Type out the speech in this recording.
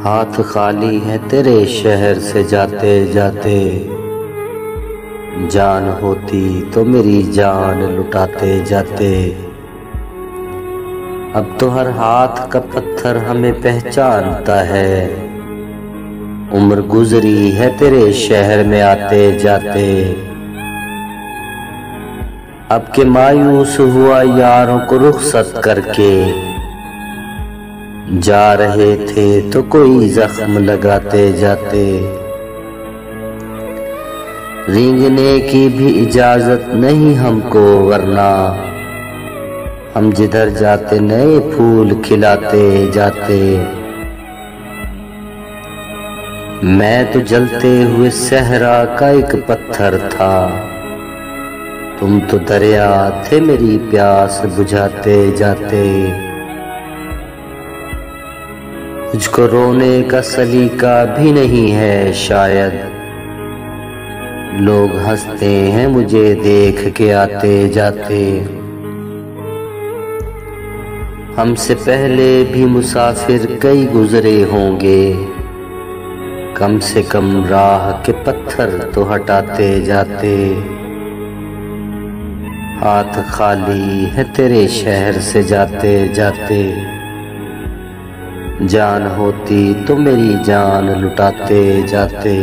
हाथ खाली है तेरे शहर से जाते जाते, जान होती तो मेरी जान लुटाते जाते। अब तो हर हाथ का पत्थर हमें पहचानता है, उम्र गुजरी है तेरे शहर में आते जाते। अब के मायूस हुआ यारों को रुखसत करके, जा रहे थे तो कोई जख्म लगाते जाते। रेंगने की भी इजाजत नहीं हमको, वरना हम जिधर जाते नए फूल खिलाते जाते। मैं तो जलते हुए सहरा का एक पत्थर था, तुम तो दरिया थे मेरी प्यास बुझाते जाते। मुझको रोने का सलीका भी नहीं है शायद, लोग हंसते हैं मुझे देख के आते जाते। हमसे पहले भी मुसाफिर कई गुजरे होंगे, कम से कम राह के पत्थर तो हटाते जाते। हाथ खाली है तेरे शहर से जाते जाते, जान होती तो मेरी जान लुटाते जाते।